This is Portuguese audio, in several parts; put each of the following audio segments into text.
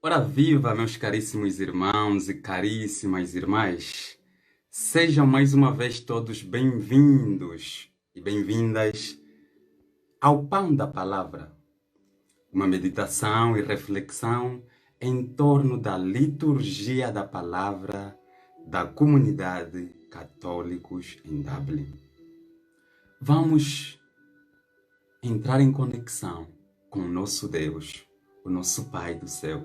Ora viva, meus caríssimos irmãos e caríssimas irmãs. Sejam mais uma vez todos bem-vindos e bem-vindas ao Pão da Palavra, uma meditação e reflexão em torno da liturgia da palavra da comunidade católicos em Dublin. Vamos entrar em conexão com o nosso Deus, o nosso Pai do céu.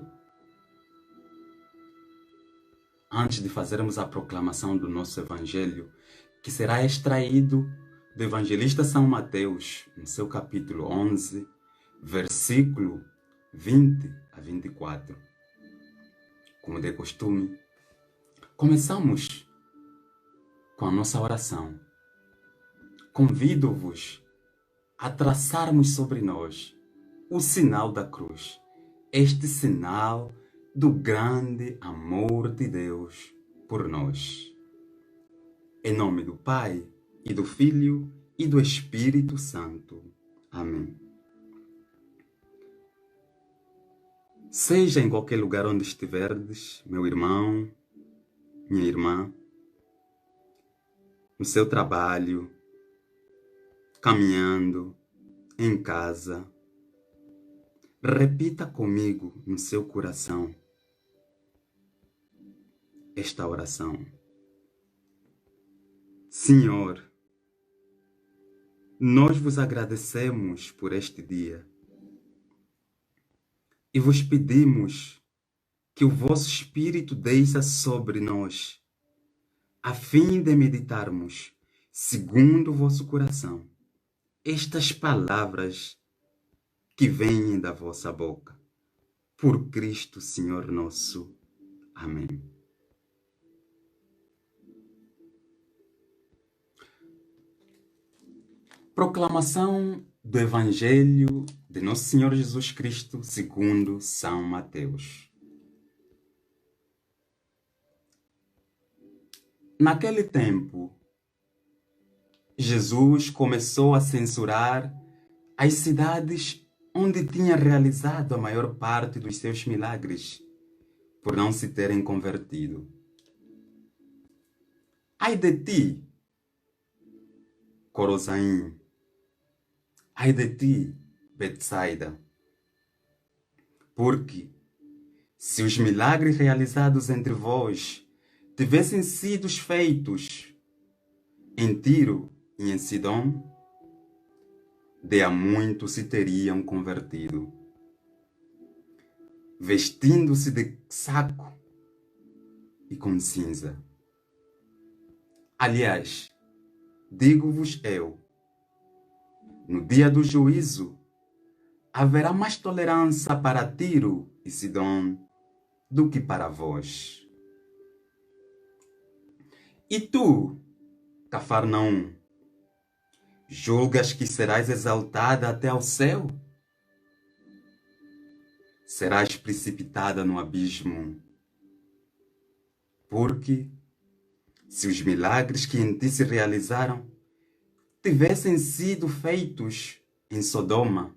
Antes de fazermos a proclamação do nosso Evangelho, que será extraído do Evangelista São Mateus, no seu capítulo 11, versículo 20 a 24. Como de costume, começamos com a nossa oração. Convido-vos a traçarmos sobre nós o sinal da cruz, este sinal do grande amor de Deus por nós. Em nome do Pai, e do Filho, e do Espírito Santo. Amém. Seja em qualquer lugar onde estiverdes, meu irmão, minha irmã, no seu trabalho, caminhando, em casa, repita comigo no seu coração esta oração. Senhor, nós vos agradecemos por este dia e vos pedimos que o vosso Espírito desça sobre nós, a fim de meditarmos, segundo o vosso coração, estas palavras que vêm da vossa boca. Por Cristo, Senhor nosso. Amém. Proclamação do Evangelho de Nosso Senhor Jesus Cristo segundo São Mateus. Naquele tempo, Jesus começou a censurar as cidades onde tinha realizado a maior parte dos seus milagres, por não se terem convertido. Ai de ti, Corozaim! Ai de ti, Betsaida! Porque, se os milagres realizados entre vós tivessem sido feitos em Tiro e em Sidom, de a muito se teriam convertido, vestindo-se de saco e com cinza. Aliás, digo-vos eu, no dia do juízo, haverá mais tolerância para Tiro e Sidom do que para vós. E tu, Cafarnaum, julgas que serás exaltada até ao céu? Serás precipitada no abismo. Porque, se os milagres que em ti se realizaram tivessem sido feitos em Sodoma,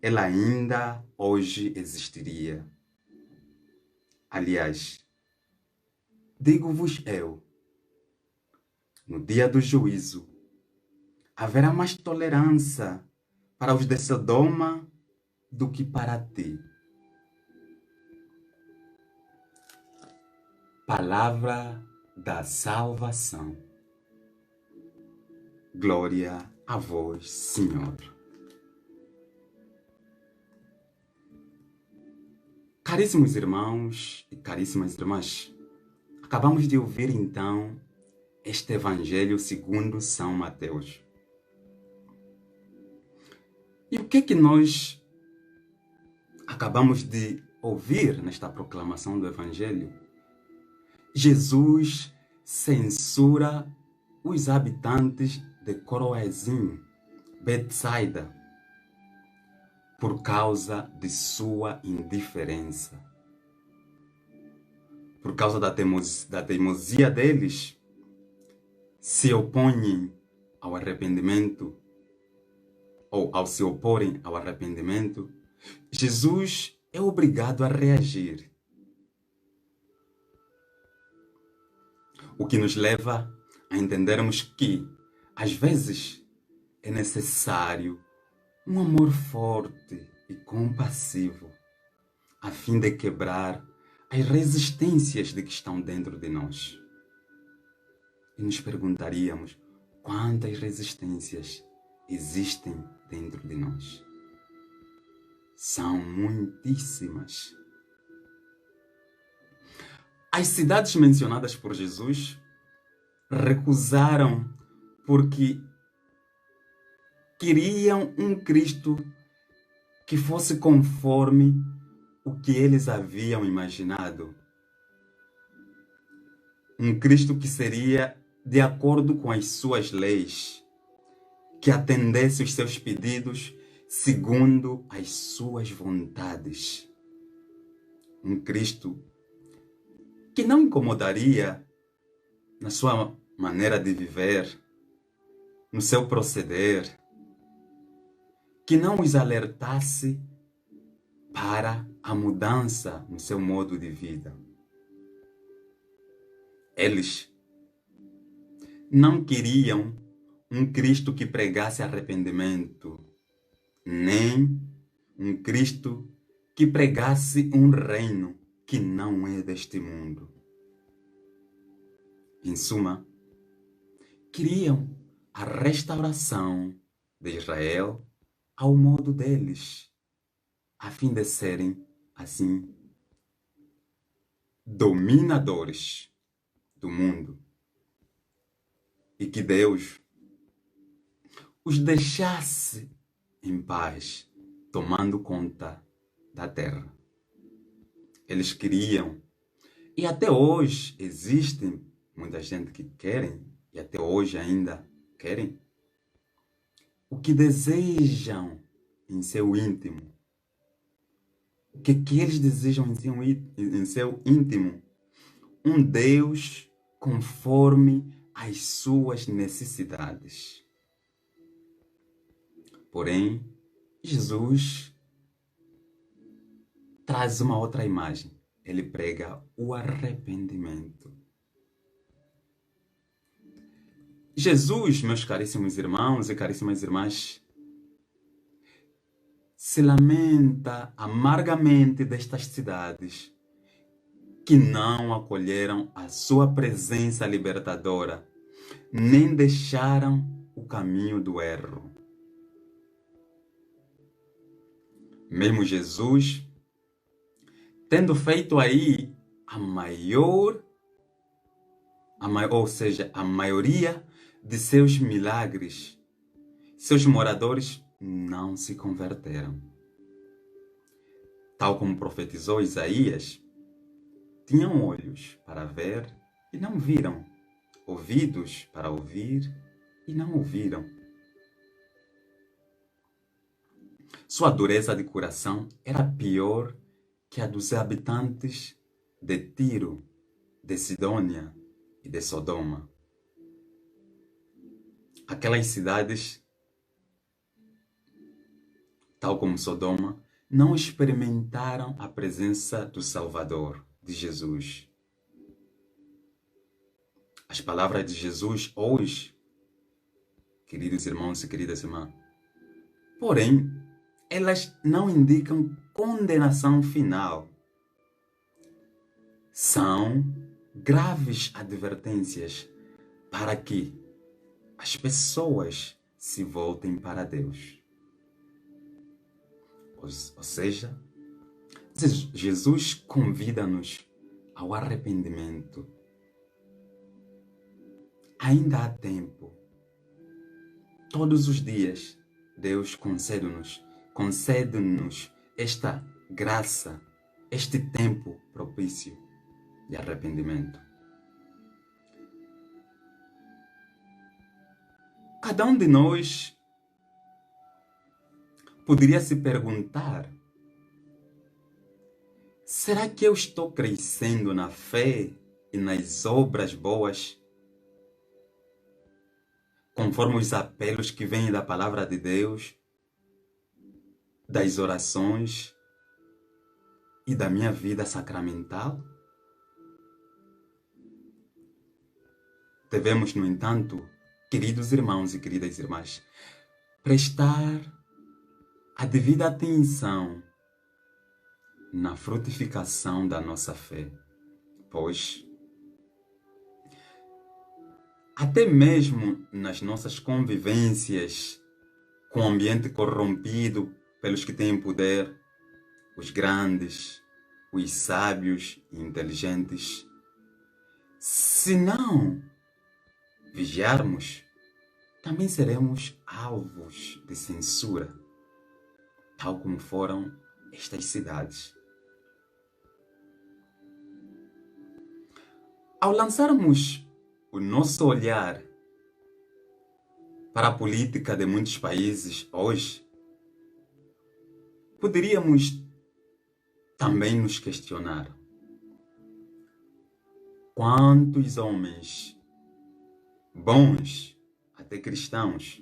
ela ainda hoje existiria. Aliás, digo-vos eu, no dia do juízo, haverá mais tolerância para os de Sodoma do que para ti. Palavra da salvação. Glória a vós, Senhor. Caríssimos irmãos e caríssimas irmãs, acabamos de ouvir então este Evangelho segundo São Mateus. E o que é que nós acabamos de ouvir nesta proclamação do Evangelho? Jesus censura os habitantes de Coroazim, Betsaida, por causa de sua indiferença. Por causa da teimosia deles, se opõem ao arrependimento, ou ao se oporem ao arrependimento, Jesus é obrigado a reagir. O que nos leva a entendermos que, às vezes, é necessário um amor forte e compassivo, a fim de quebrar as resistências de que estão dentro de nós. E nos perguntaríamos quantas resistências existem dentro de nós. São muitíssimas. As cidades mencionadas por Jesus recusaram porque queriam um Cristo que fosse conforme o que eles haviam imaginado. Um Cristo que seria de acordo com as suas leis, que atendesse os seus pedidos segundo as suas vontades. Um Cristo que não incomodaria na sua maneira de viver, no seu proceder, que não os alertasse para a mudança no seu modo de vida. Eles não queriam um Cristo que pregasse arrependimento, nem um Cristo que pregasse um reino que não é deste mundo. Em suma, queriam a restauração de Israel ao modo deles, a fim de serem, assim, dominadores do mundo. E que Deus os deixasse em paz, tomando conta da terra. Eles queriam, e até hoje existem muita gente que querem, e até hoje ainda querem, o que desejam em seu íntimo. O que eles desejam em seu íntimo? Um Deus conforme as suas necessidades. Porém, Jesus traz uma outra imagem. Ele prega o arrependimento. Jesus, meus caríssimos irmãos e caríssimas irmãs, se lamenta amargamente destas cidades que não acolheram a sua presença libertadora, nem deixaram o caminho do erro. Mesmo Jesus, tendo feito aí a maioria de seus milagres, seus moradores não se converteram. Tal como profetizou Isaías, tinham olhos para ver e não viram, ouvidos para ouvir e não ouviram. Sua dureza de coração era pior que a dos habitantes de Tiro, de Sidônia e de Sodoma. Aquelas cidades, tal como Sodoma, não experimentaram a presença do Salvador, de Jesus. As palavras de Jesus hoje, queridos irmãos e queridas irmãs, porém, elas não indicam condenação final. São graves advertências para que as pessoas se voltem para Deus. Ou seja, Jesus convida-nos ao arrependimento. Ainda há tempo. Todos os dias, Deus concede-nos esta graça, este tempo propício de arrependimento. Cada um de nós poderia se perguntar: será que eu estou crescendo na fé e nas obras boas, conforme os apelos que vêm da palavra de Deus, das orações, e da minha vida sacramental? Devemos, no entanto, queridos irmãos e queridas irmãs, prestar a devida atenção na frutificação da nossa fé, pois até mesmo nas nossas convivências com o ambiente corrompido pelos que têm poder, os grandes, os sábios e inteligentes, se não vigiarmos, também seremos alvos de censura, tal como foram estas cidades. Ao lançarmos o nosso olhar para a política de muitos países hoje, poderíamos também nos questionar: quantos homens bons, até cristãos,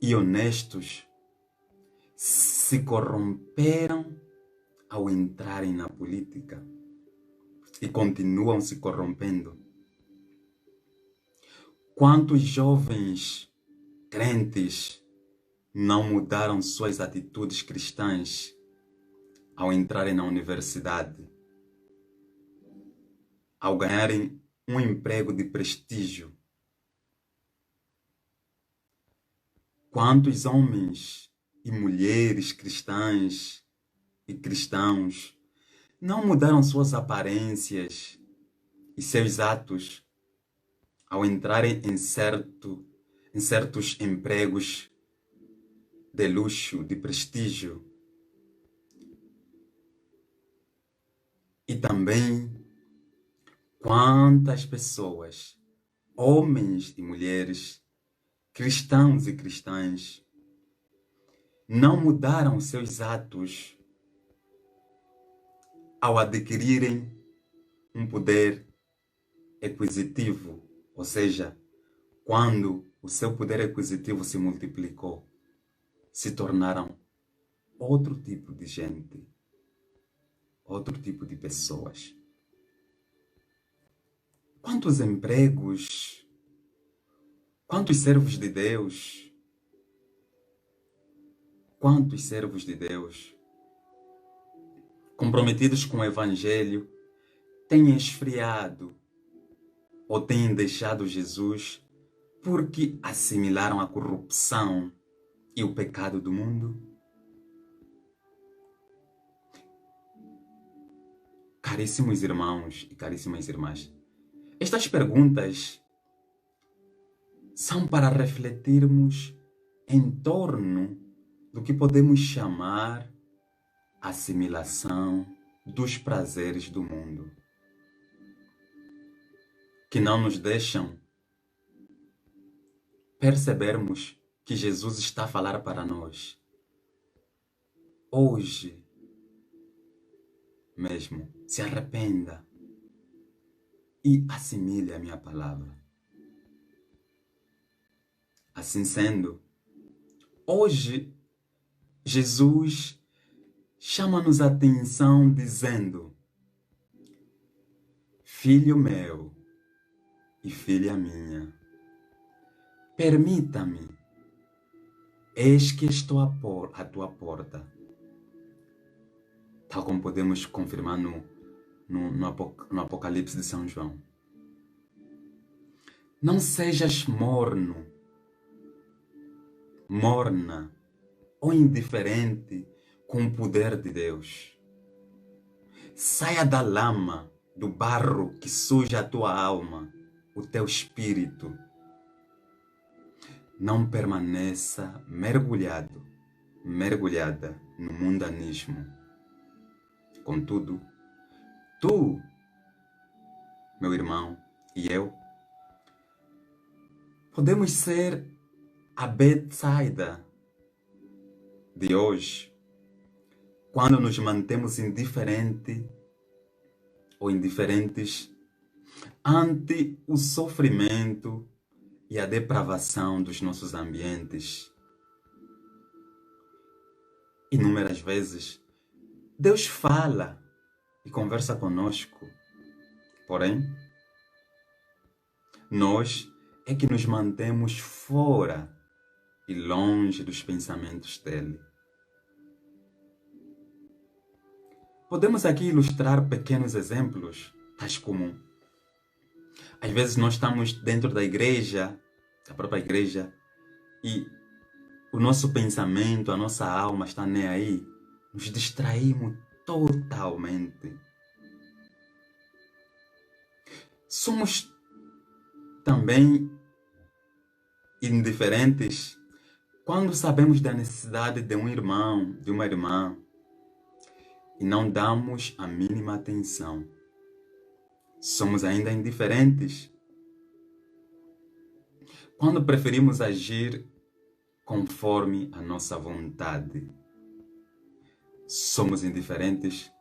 e honestos se corromperam ao entrarem na política e continuam se corrompendo? Quantos jovens crentes não mudaram suas atitudes cristãs ao entrarem na universidade, ao ganharem um emprego de prestígio? Quantos homens e mulheres cristãs e cristãos não mudaram suas aparências e seus atos ao entrarem em certos empregos de luxo, de prestígio? E também quantas pessoas, homens e mulheres, cristãos e cristãs, não mudaram seus atos ao adquirirem um poder aquisitivo, ou seja, quando o seu poder aquisitivo se multiplicou, se tornaram outro tipo de gente, outro tipo de pessoas. Quantos empregos, quantos servos de Deus, comprometidos com o Evangelho, têm esfriado ou têm deixado Jesus porque assimilaram a corrupção e o pecado do mundo? Caríssimos irmãos e caríssimas irmãs, estas perguntas são para refletirmos em torno do que podemos chamar assimilação dos prazeres do mundo, que não nos deixam percebermos que Jesus está a falar para nós hoje mesmo. Se arrependa e assimile a minha palavra. Assim sendo, hoje Jesus chama-nos a atenção dizendo: filho meu e filha minha, permita-me, eis que estou à tua porta. Tal como podemos confirmar no Apocalipse de São João. Não sejas morno, morna ou indiferente com o poder de Deus. Saia da lama, do barro que suja a tua alma, o teu espírito. Não permaneça mergulhada no mundanismo. Contudo, tu, meu irmão, e eu, podemos ser a Betsaida de hoje, quando nos mantemos indiferentes ante o sofrimento e a depravação dos nossos ambientes. Inúmeras vezes Deus fala e conversa conosco, porém, nós é que nos mantemos fora e longe dos pensamentos dele. Podemos aqui ilustrar pequenos exemplos, tais como, às vezes nós estamos dentro da igreja, da própria igreja, e o nosso pensamento, a nossa alma está nem aí, nos distraímos totalmente. Somos também indiferentes quando sabemos da necessidade de um irmão, de uma irmã, e não damos a mínima atenção. Somos ainda indiferentes quando preferimos agir conforme a nossa vontade. Somos indiferentes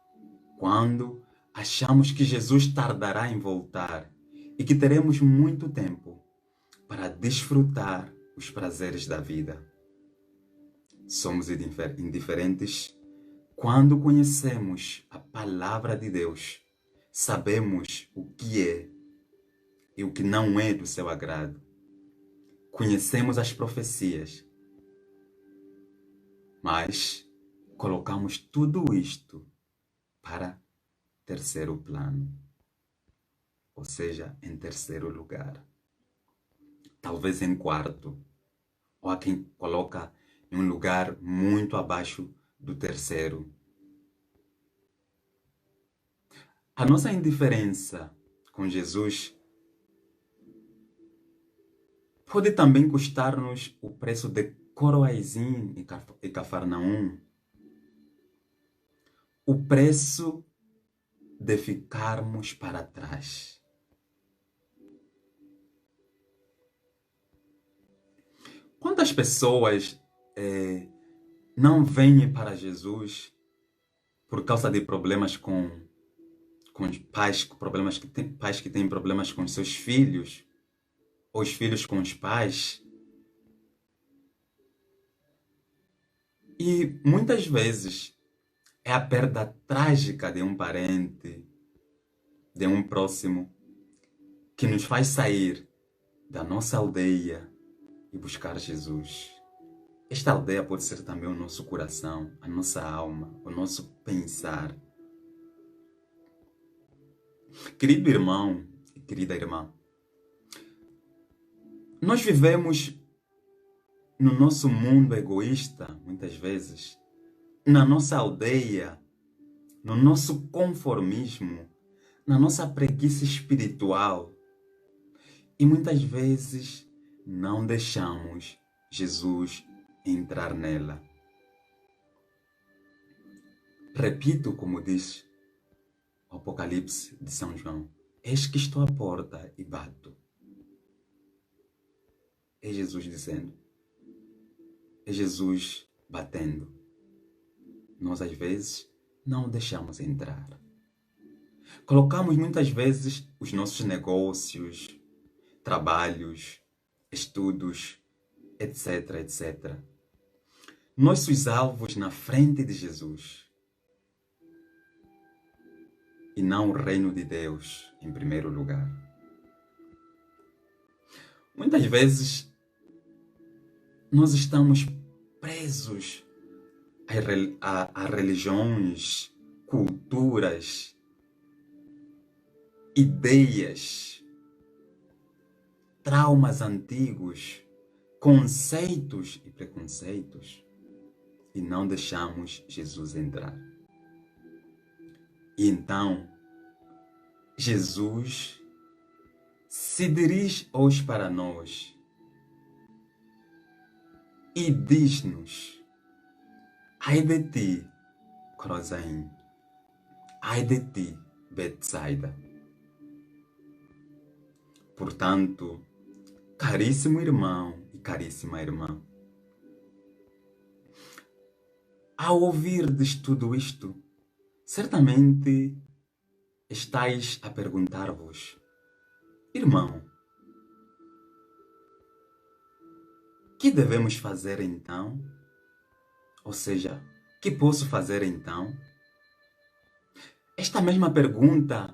quando achamos que Jesus tardará em voltar e que teremos muito tempo para desfrutar os prazeres da vida. Somos indiferentes quando conhecemos a palavra de Deus, sabemos o que é e o que não é do seu agrado. Conhecemos as profecias, mas colocamos tudo isto para terceiro plano, ou seja, em terceiro lugar. Talvez em quarto, ou há quem coloca em um lugar muito abaixo do terceiro. A nossa indiferença com Jesus pode também custar-nos o preço de Coroaizim e Cafarnaum, o preço de ficarmos para trás. Quantas pessoas não vêm para Jesus por causa de problemas com os pais, pais que têm problemas com seus filhos, ou os filhos com os pais? E muitas vezes é a perda trágica de um parente, de um próximo, que nos faz sair da nossa aldeia e buscar Jesus. Esta aldeia pode ser também o nosso coração, a nossa alma, o nosso pensar. Querido irmão e querida irmã, nós vivemos no nosso mundo egoísta, muitas vezes, na nossa aldeia, no nosso conformismo, na nossa preguiça espiritual. E muitas vezes não deixamos Jesus entrar nela. Repito como diz o Apocalipse de São João: eis que estou à porta e bato. É Jesus dizendo. É Jesus batendo. Nós às vezes não o deixamos entrar. Colocamos muitas vezes os nossos negócios, trabalhos, estudos, etc, etc. Nossos alvos na frente de Jesus. E não o reino de Deus em primeiro lugar. Muitas vezes nós estamos presos a religiões, culturas, ideias, traumas antigos, conceitos e preconceitos, e não deixamos Jesus entrar. E então, Jesus se dirige hoje para nós e diz-nos: ai de ti, Coroaizim, ai de ti, Betsaida. Portanto, caríssimo irmão e caríssima irmã, ao ouvirdes tudo isto, certamente estáis a perguntar-vos: irmão, que devemos fazer então? Ou seja, que posso fazer então? Esta mesma pergunta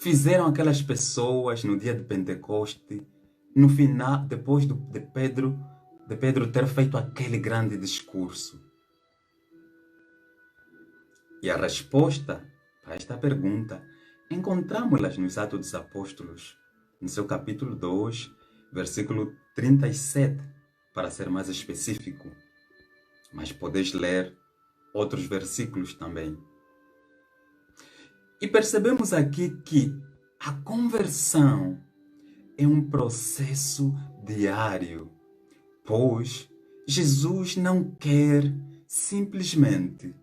fizeram aquelas pessoas no dia de Pentecoste, no final, depois de Pedro ter feito aquele grande discurso. E a resposta para esta pergunta encontramos-las nos Atos dos Apóstolos, no seu capítulo 2, versículo 37, para ser mais específico. Mas podes ler outros versículos também. E percebemos aqui que a conversão é um processo diário, pois Jesus não quer simplesmente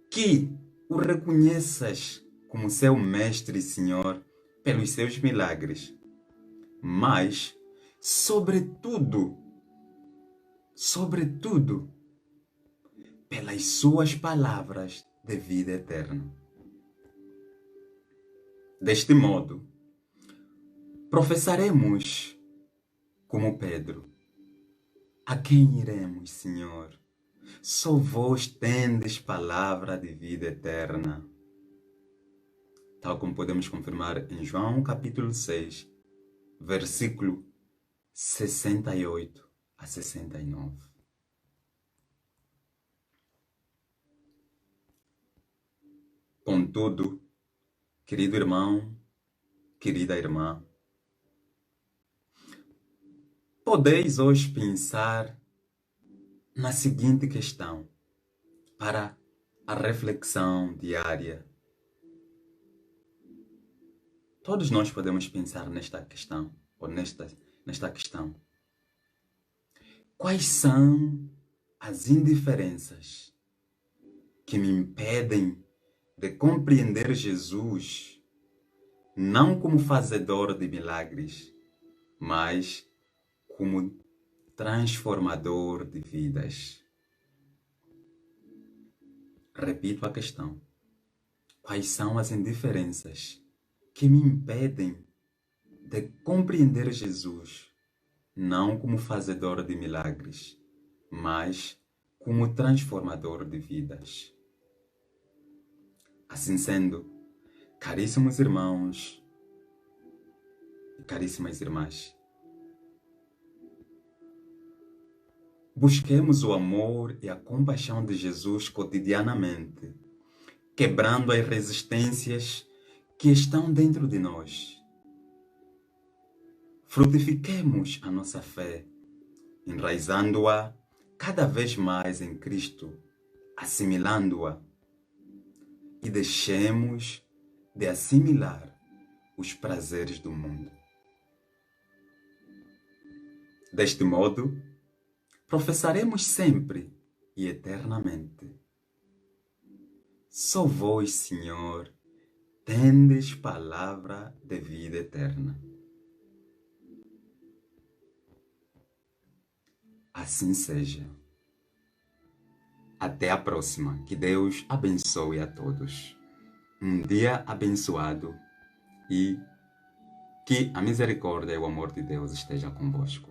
que o reconheças como seu mestre e Senhor pelos seus milagres, mas, sobretudo, pelas suas palavras de vida eterna. Deste modo, professaremos como Pedro: a quem iremos, Senhor? Só vós tendes palavra de vida eterna. Tal como podemos confirmar em João capítulo 6, versículo 68 a 69. Contudo, querido irmão, querida irmã, podeis hoje pensar na seguinte questão para a reflexão diária. Todos nós podemos pensar nesta questão, ou nesta questão. Quais são as indiferenças que me impedem de compreender Jesus não como fazedor de milagres, mas como transformador de vidas? Repito a questão. Quais são as indiferenças que me impedem de compreender Jesus não como fazedor de milagres, mas como transformador de vidas? Assim sendo, caríssimos irmãos e caríssimas irmãs, busquemos o amor e a compaixão de Jesus cotidianamente, quebrando as resistências que estão dentro de nós. Frutifiquemos a nossa fé, enraizando-a cada vez mais em Cristo, assimilando-a, e deixemos de assimilar os prazeres do mundo. Deste modo, professaremos sempre e eternamente: só vós, Senhor, tendes palavra de vida eterna. Assim seja. Até a próxima. Que Deus abençoe a todos. Um dia abençoado e que a misericórdia e o amor de Deus esteja convosco.